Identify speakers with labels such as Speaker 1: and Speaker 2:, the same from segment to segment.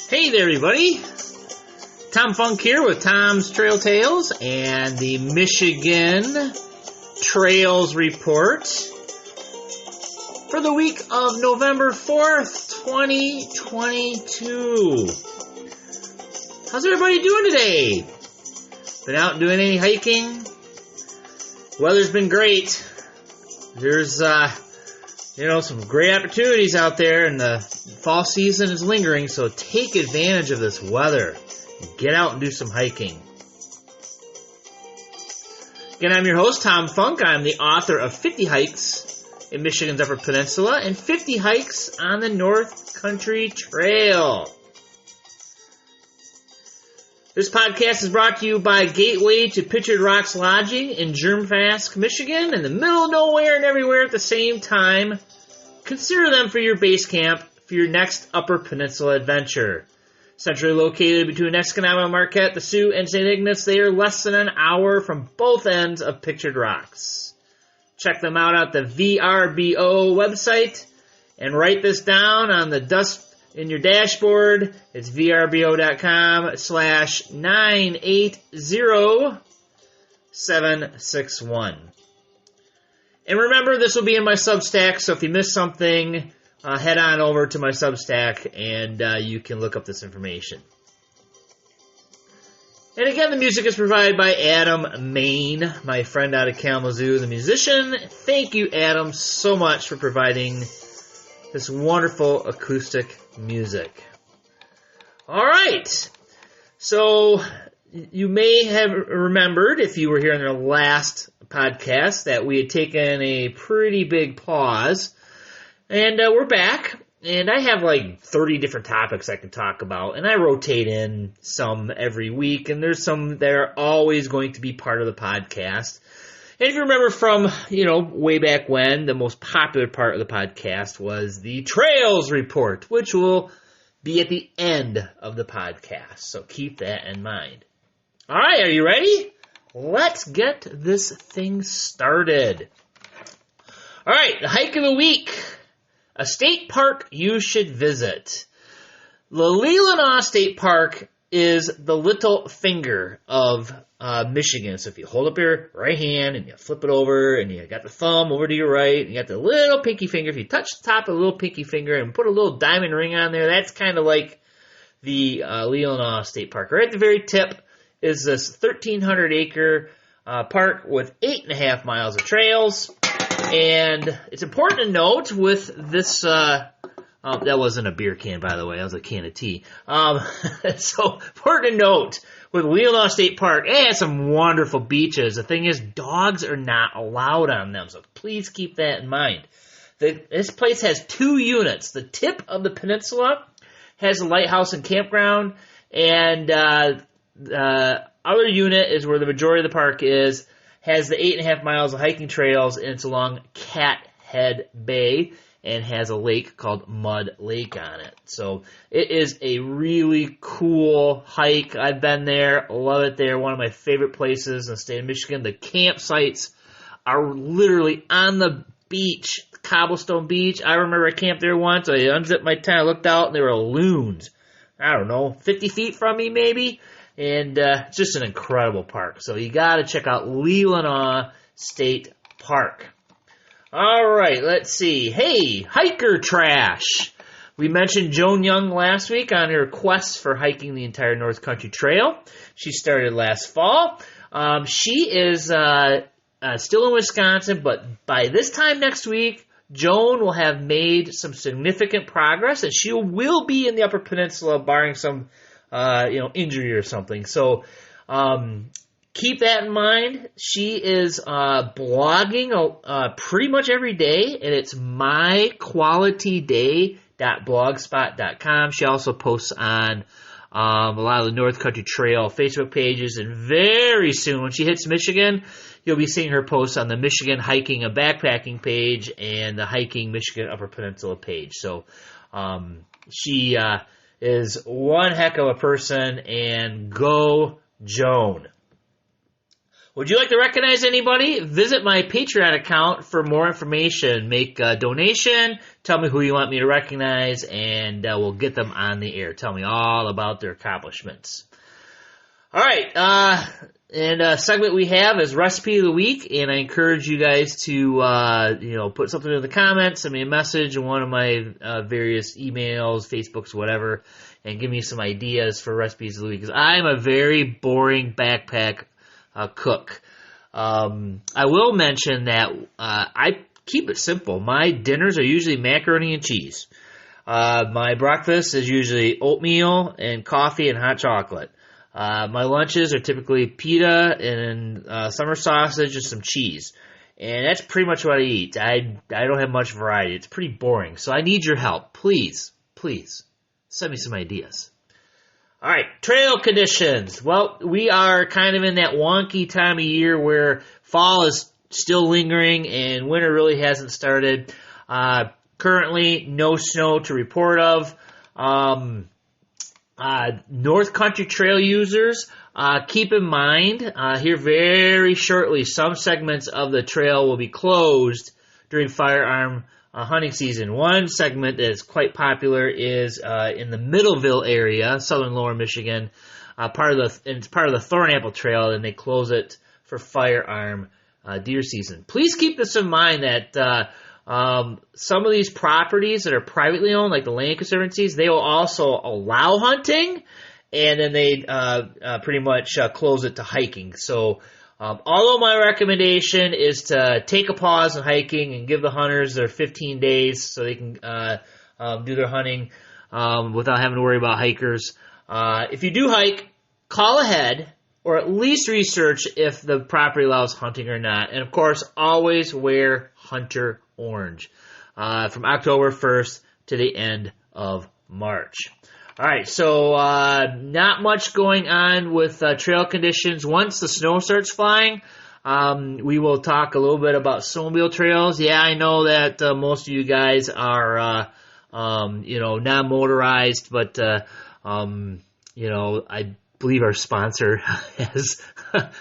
Speaker 1: Hey there, everybody. Tom Funk here with Tom's Trail Tales and the Michigan Trails Report for the week of November 4th, 2022. How's everybody doing today? Been out doing any hiking? Weather's been great. There's, some great opportunities out there, and the fall season is lingering, so take advantage of this weather. Get out and do some hiking. Again, I'm your host, Tom Funk. I'm the author of 50 Hikes in Michigan's Upper Peninsula and 50 Hikes on the North Country Trail. This podcast is brought to you by Gateway to Pictured Rocks Lodging in Germfask, Michigan, in the middle of nowhere and everywhere at the same time. Consider them for your base camp for your next Upper Peninsula adventure. Centrally located between Escanaba, Marquette, the Sioux, and St. Ignace, they are less than an hour from both ends of Pictured Rocks. Check them out at the VRBO website and write this down on the dust in your dashboard. It's vrbo.com/980761. And remember, this will be in my Substack, so if you missed something, head on over to my Substack and you can look up this information. And again, the music is provided by Adam Main, my friend out of Kalamazoo, the musician. Thank you, Adam, so much for providing this wonderful acoustic music. All right. So you may have remembered, if you were here in the last podcast, that we had taken a pretty big pause. And we're back. And I have like 30 different topics I can talk about. And I rotate in some every week. And there's some that are always going to be part of the podcast. And if you remember from, way back when, the most popular part of the podcast was the Trails Report, which will be at the end of the podcast. So keep that in mind. All right, are you ready? Let's get this thing started. All right, the hike of the week. A state park you should visit. The Leelanau State Park is the little finger of Michigan. So if you hold up your right hand and you flip it over and you got the thumb over to your right, and you got the little pinky finger. If you touch the top of the little pinky finger and put a little diamond ring on there, that's kind of like the Leelanau State Park. Right at the very tip is this 1,300-acre park with 8.5 miles of trails. And it's important to note with this, that wasn't a beer can, by the way, that was a can of tea. So important to note with Leelanau State Park, it has some wonderful beaches. The thing is, dogs are not allowed on them, so please keep that in mind. This place has 2 units. The tip of the peninsula has a lighthouse and campground, and the other unit is where the majority of the park is, has the 8.5 miles of hiking trails, and it's along Cathead Bay, and has a lake called Mud Lake on it. So it is a really cool hike. I've been there, love it there. One of my favorite places in the state of Michigan. The campsites are literally on the beach, cobblestone beach. I remember I camped there once. I unzipped my tent, I looked out, and there were loons. I don't know, 50 feet from me maybe. And it's just an incredible park. So you got to check out Leelanau State Park. All right, let's see. Hey, hiker trash. We mentioned Joan Young last week on her quest for hiking the entire North Country Trail. She started last fall. She is still in Wisconsin, but by this time next week, Joan will have made some significant progress, and she will be in the Upper Peninsula, barring some injury or something. So, keep that in mind. She is blogging pretty much every day, and it's myqualityday.blogspot.com. She also posts on a lot of the North Country Trail Facebook pages, and very soon, when she hits Michigan, you'll be seeing her posts on the Michigan Hiking and Backpacking page and the Hiking Michigan Upper Peninsula page. So, she is one heck of a person, and go Joan. Would you like to recognize anybody? Visit my Patreon account for more information. Make a donation. Tell me who you want me to recognize, and we'll get them on the air. Tell me all about their accomplishments. All right, and a segment we have is Recipe of the Week, and I encourage you guys to, put something in the comments, send me a message in one of my various emails, Facebooks, whatever, and give me some ideas for Recipes of the Week, because I'm a very boring backpack cook. I will mention that I keep it simple. My dinners are usually macaroni and cheese. My breakfast is usually oatmeal and coffee and hot chocolate. My lunches are typically pita and summer sausage and some cheese. And that's pretty much what I eat. I don't have much variety. It's pretty boring. So I need your help. Please, send me some ideas. All right, trail conditions. Well, we are kind of in that wonky time of year where fall is still lingering and winter really hasn't started. Currently, no snow to report of. North Country trail users, keep in mind, here very shortly, some segments of the trail will be closed during firearm hunting season. One segment that is quite popular is in the Middleville area, southern Lower Michigan, it's part of the Thornapple Trail, and they close it for firearm deer season. Please keep this in mind that some of these properties that are privately owned, like the land conservancies, they will also allow hunting, and then they pretty much close it to hiking. So although my recommendation is to take a pause in hiking and give the hunters their 15 days so they can do their hunting without having to worry about hikers, if you do hike, call ahead or at least research if the property allows hunting or not. And of course, always wear hunter orange from October 1st to the end of March. All right, so not much going on with trail conditions. Once the snow starts flying, we will talk a little bit about snowmobile trails. Yeah, I know that most of you guys are, not motorized, but, I believe our sponsor has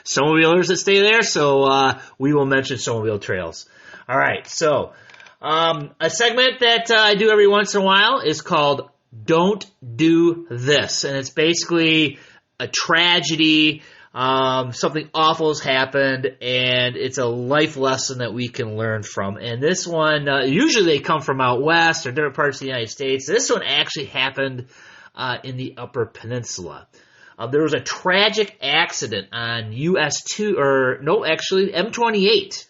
Speaker 1: snowmobilers that stay there, so we will mention snowmobile trails. All right, so a segment that I do every once in a while is called Don't Do This, and it's basically a tragedy, something awful has happened, and it's a life lesson that we can learn from. And this one, usually they come from out west or different parts of the United States. This one actually happened in the Upper Peninsula. There was a tragic accident on M28,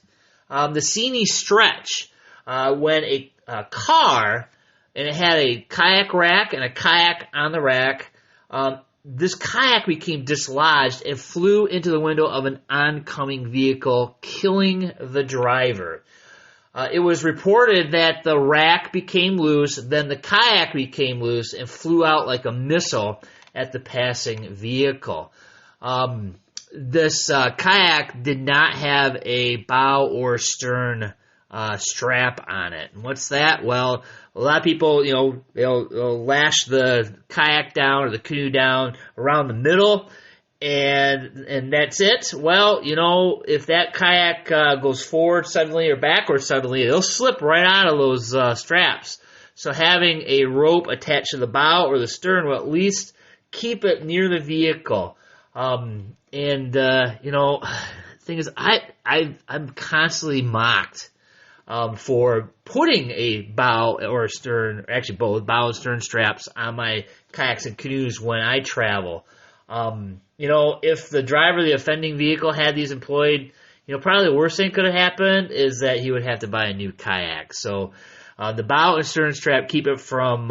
Speaker 1: the Seney Stretch, when a car, and it had a kayak rack and a kayak on the rack, this kayak became dislodged and flew into the window of an oncoming vehicle, killing the driver. It was reported that the rack became loose, then the kayak became loose and flew out like a missile at the passing vehicle. This kayak did not have a bow or stern strap on it. And what's that? Well, a lot of people, they'll lash the kayak down or the canoe down around the middle, and that's it. Well, if that kayak goes forward suddenly or backward suddenly, it'll slip right out of those straps. So having a rope attached to the bow or the stern will at least keep it near the vehicle. Thing is, I'm constantly mocked for putting a bow or a stern, actually both bow and stern straps on my kayaks and canoes when I travel. If the driver of the offending vehicle had these employed, probably the worst thing could have happened is that he would have to buy a new kayak. So the bow and stern strap keep it from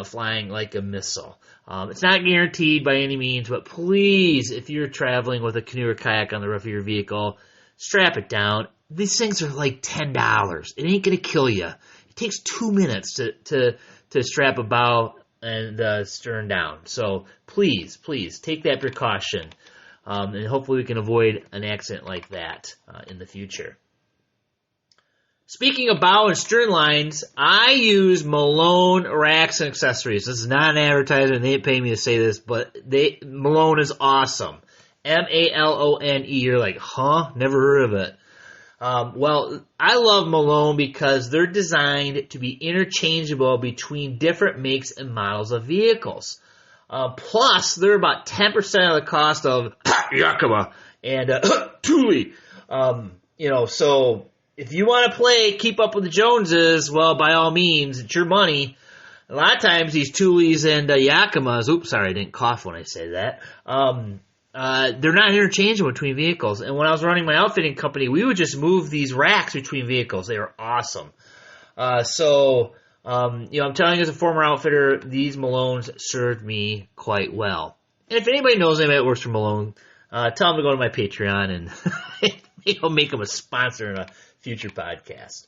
Speaker 1: flying like a missile. It's not guaranteed by any means, but please, if you're traveling with a canoe or kayak on the roof of your vehicle, strap it down. These things are like $10. It ain't going to kill you. It takes 2 minutes to strap a bow and stern down. So please take that precaution, and hopefully we can avoid an accident like that in the future. Speaking of bow and stern lines, I use Malone racks and accessories. This is not an advertisement. They didn't pay me to say this, but Malone is awesome. Malone. You're like, huh? Never heard of it. Well, I love Malone because they're designed to be interchangeable between different makes and models of vehicles. Plus, they're about 10% of the cost of Yakima and Thule. So if you want to play Keep Up with the Joneses, well, by all means, it's your money. A lot of times these Thules and Yakimas, oops, sorry, I didn't cough when I say that, they're not interchangeable between vehicles. And when I was running my outfitting company, we would just move these racks between vehicles. They were awesome. I'm telling you as a former outfitter, these Malones served me quite well. And if anybody knows anybody that works for Malone, tell them to go to my Patreon and maybe I'll make them a sponsor in a future podcast.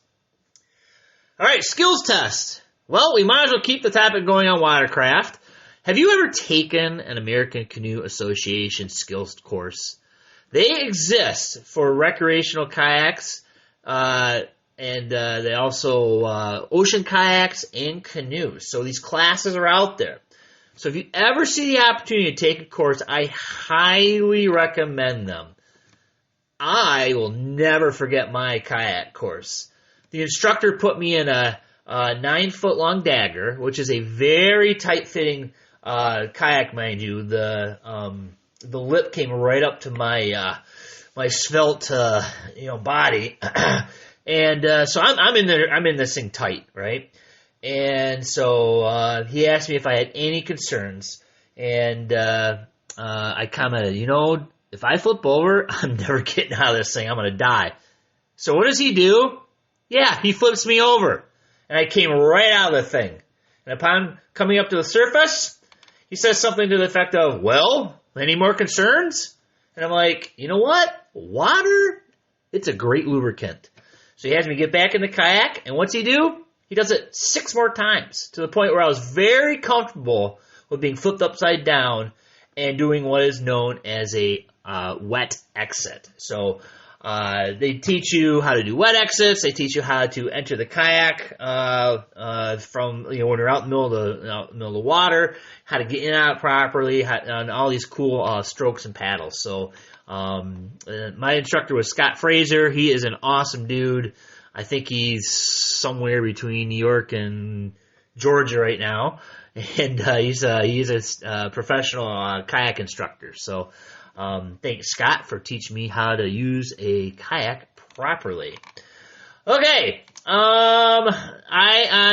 Speaker 1: All right, skills test. Well, we might as well keep the topic going on watercraft. Have you ever taken an American Canoe Association skills course? They exist for recreational kayaks, and they also ocean kayaks and canoes. So these classes are out there. So if you ever see the opportunity to take a course, I highly recommend them. I will never forget my kayak course. The instructor put me in a 9-foot-long Dagger, which is a very tight-fitting kayak, mind you. The lip came right up to my svelte body, and so I'm in there. I'm in this thing tight, right? And so he asked me if I had any concerns, and I commented, if I flip over, I'm never getting out of this thing. I'm going to die. So what does he do? Yeah, he flips me over. And I came right out of the thing. And upon coming up to the surface, he says something to the effect of, well, any more concerns? And I'm like, you know what? Water, it's a great lubricant. So he has me get back in the kayak. And what's he do? He does it 6 more times to the point where I was very comfortable with being flipped upside down and doing what is known as a wet exit. So they teach you how to do wet exits. They teach you how to enter the kayak from when you're out in the middle of the water, how to get in and out properly, and all these cool strokes and paddles. So my instructor was Scott Fraser. He is an awesome dude. I think he's somewhere between New York and Georgia right now, and he's a professional kayak instructor. So thanks, Scott, for teaching me how to use a kayak properly. Okay, on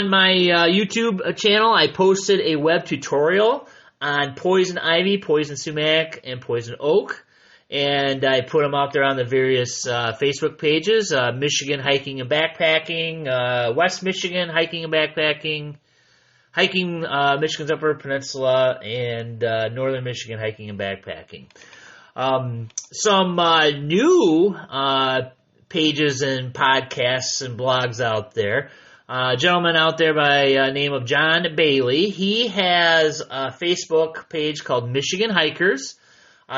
Speaker 1: my YouTube channel, I posted a web tutorial on poison ivy, poison sumac, and poison oak. And I put them out there on the various Facebook pages, Michigan Hiking and Backpacking, West Michigan Hiking and Backpacking, Hiking Michigan's Upper Peninsula, and Northern Michigan Hiking and Backpacking. Some new pages and podcasts and blogs out there. A gentleman out there by name of John Bailey. He has a Facebook page called Michigan Hikers.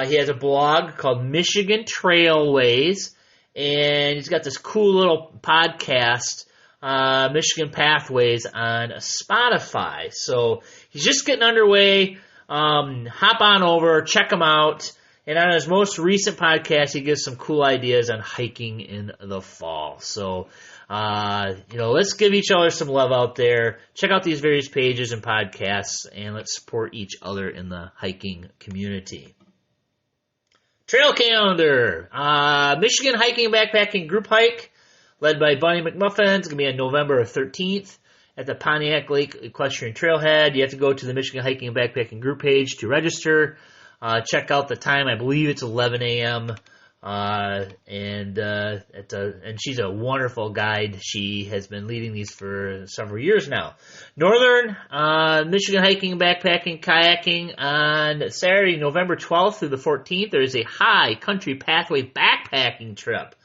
Speaker 1: He has a blog called Michigan Trailways, and he's got this cool little podcast, Michigan Pathways, on Spotify. So he's just getting underway. Hop on over, check him out. And on his most recent podcast, he gives some cool ideas on hiking in the fall. So, let's give each other some love out there. Check out these various pages and podcasts, and let's support each other in the hiking community. Trail calendar. Michigan Hiking and Backpacking Group Hike, led by Bunny McMuffin. It's going to be on November 13th at the Pontiac Lake Equestrian Trailhead. You have to go to the Michigan Hiking and Backpacking Group page to register. Check out the time. I believe it's 11 a.m. And she's a wonderful guide. She has been leading these for several years now. Northern Michigan Hiking and Backpacking Kayaking on Saturday, November 12th through the 14th. There is a high country pathway backpacking trip.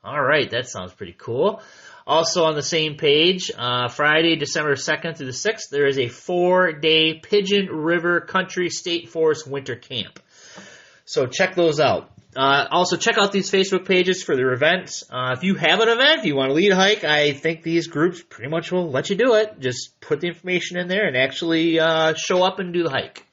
Speaker 1: All right, that sounds pretty cool. Also on the same page, Friday, December 2nd through the 6th, there is a 4-day Pigeon River Country State Forest winter camp. So check those out. Also, check out these Facebook pages for their events. If you have an event, if you want to lead a hike, I think these groups pretty much will let you do it. Just put the information in there and actually show up and do the hike.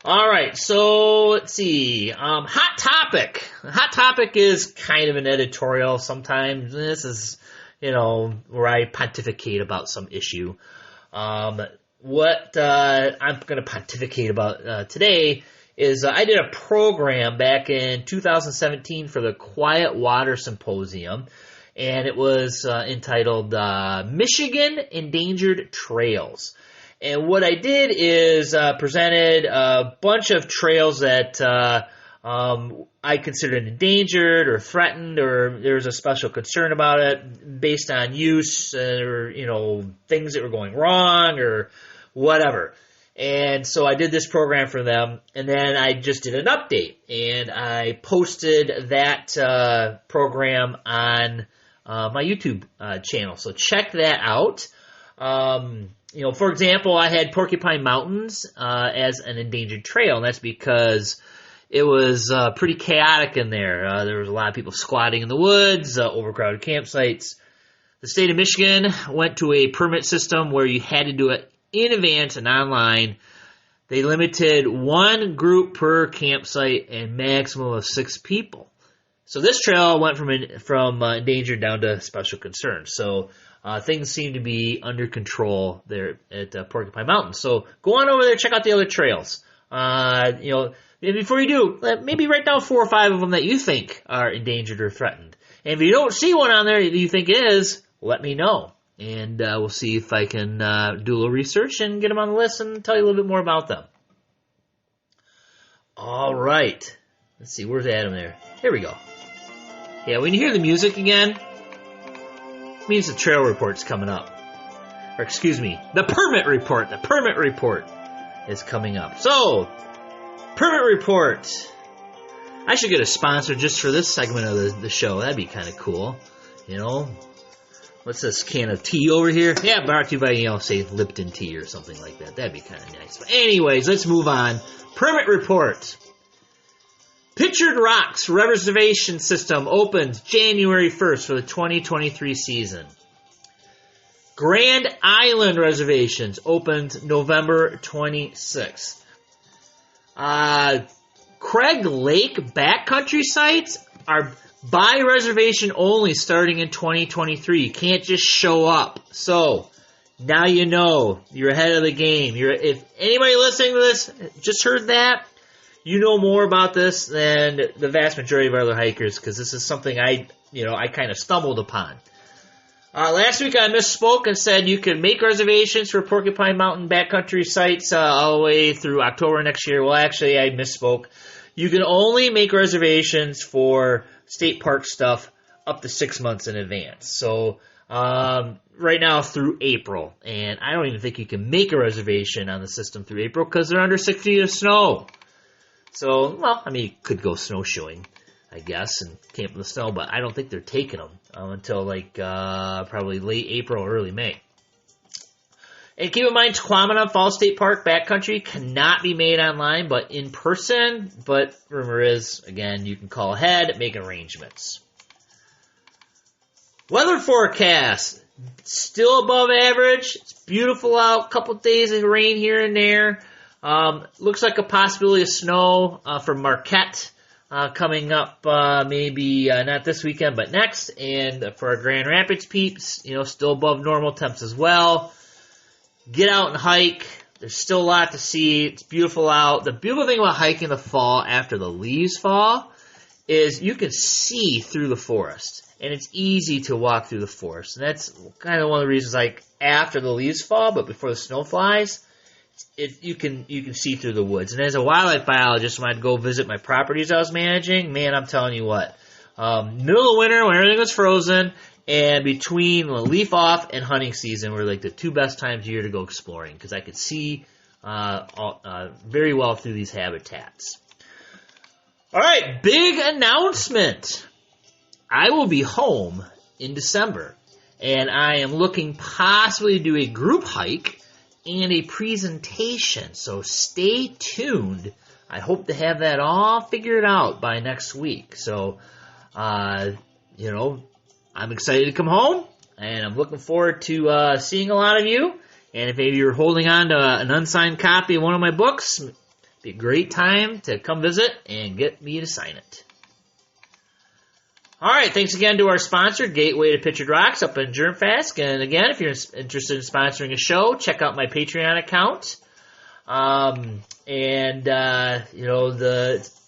Speaker 1: All right, so let's see. Hot topic. Hot topic is kind of an editorial sometimes. This is, where I pontificate about some issue. What I'm going to pontificate about today is I did a program back in 2017 for the Quiet Water Symposium, and it was entitled Michigan Endangered Trails. And what I did is presented a bunch of trails that I considered endangered or threatened, or there was a special concern about it based on use or, things that were going wrong or whatever. And so I did this program for them, and then I just did an update, and I posted that program on my YouTube channel. So check that out. For example, I had Porcupine Mountains as an endangered trail, and that's because it was pretty chaotic in there. There was a lot of people squatting in the woods, overcrowded campsites. The state of Michigan went to a permit system where you had to do it in advance and online. They limited one group per campsite and maximum of 6 people. So this trail went from endangered down to special concern. So things seem to be under control there at Porcupine Mountain. So go on over there, check out the other trails. Before you do, maybe write down 4 or 5 of them that you think are endangered or threatened. And if you don't see one on there that you think is, let me know. And we'll see if I can do a little research and get them on the list and tell you a little bit more about them. All right. Let's see, where's Adam there? Here we go. Yeah, when you hear the music again, it means the trail report's coming up. Or excuse me, the permit report. The permit report is coming up. So, permit report. I should get a sponsor just for this segment of the show. That'd be kind of cool. What's this can of tea over here? Yeah, brought to you by, say Lipton tea or something like that. That'd be kind of nice. But anyways, let's move on. Permit report. Pictured Rocks Reservation System opens January 1st for the 2023 season. Grand Island Reservations opens November 26th. Craig Lake backcountry sites are by reservation only starting in 2023. You can't just show up. So, now you know. You're ahead of the game. If anybody listening to this just heard that, you know more about this than the vast majority of other hikers, because this is something I kind of stumbled upon. Last week I misspoke and said you can make reservations for Porcupine Mountain backcountry sites all the way through October next year. Well, actually, I misspoke. You can only make reservations for state park stuff up to 6 months in advance. So right now through April. And I don't even think you can make a reservation on the system through April because they're under 6 feet of snow. So, you could go snowshoeing, I guess, and camp in the snow, but I don't think they're taking them until probably late April or early May. And keep in mind, Tequamatum Falls State Park backcountry cannot be made online, but in person. But rumor is, again, you can call ahead, make arrangements. Weather forecast, still above average. It's beautiful out. Couple days of rain here and there. Looks like a possibility of snow for Marquette coming up maybe not this weekend, but next. And for our Grand Rapids peeps, still above normal temps as well. Get out and hike. There's still a lot to see. It's beautiful out. The beautiful thing about hiking in the fall after the leaves fall is you can see through the forest. And it's easy to walk through the forest. And that's kind of one of the reasons, after the leaves fall, but before the snow flies, you can see through the woods. And as a wildlife biologist, when I'd go visit my properties I was managing, man, I'm telling you what, middle of winter when everything was frozen, and between leaf off and hunting season were the 2 best times of year to go exploring because I could see very well through these habitats. All right, big announcement. I will be home in December, and I am looking possibly to do a group hike and a presentation, so stay tuned. I hope to have that all figured out by next week. So, I'm excited to come home, and I'm looking forward to seeing a lot of you. And if maybe you're holding on to an unsigned copy of one of my books, Be a great time to come visit and get me to sign it. All right, thanks again to our sponsor, Gateway to Pictured Rocks up in Germfast. And again, if you're interested in sponsoring a show, check out my Patreon account. The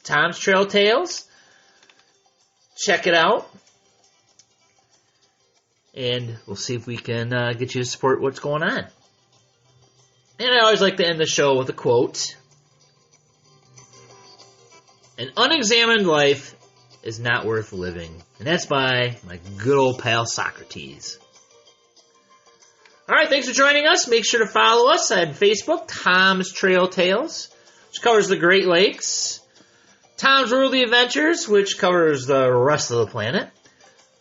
Speaker 1: Tom's Trail Tales. Check it out. And we'll see if we can get you to support what's going on. And I always like to end the show with a quote. An unexamined life is not worth living. And that's by my good old pal Socrates. All right, thanks for joining us. Make sure to follow us on Facebook, Tom's Trail Tales, which covers the Great Lakes. Tom's Worldly Adventures, which covers the rest of the planet.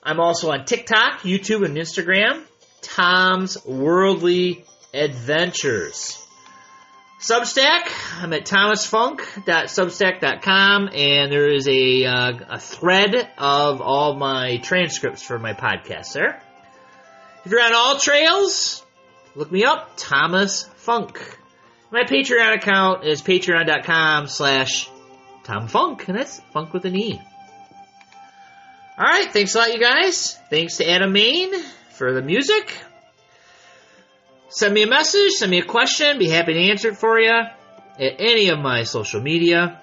Speaker 1: I'm also on TikTok, YouTube, and Instagram. Tom's Worldly Adventures. Substack, I'm at thomasfunk.substack.com, and there is a thread of all my transcripts for my podcast there. If you're on all trails, look me up, Thomas Funk. My Patreon account is patreon.com/TomFunk, and that's funk with an E. All right, thanks a lot, you guys. Thanks to Adam Main for the music. Send me a message, send me a question. Be happy to answer it for you at any of my social media.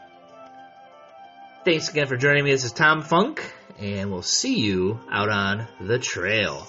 Speaker 1: Thanks again for joining me. This is Tom Funk, and we'll see you out on the trail.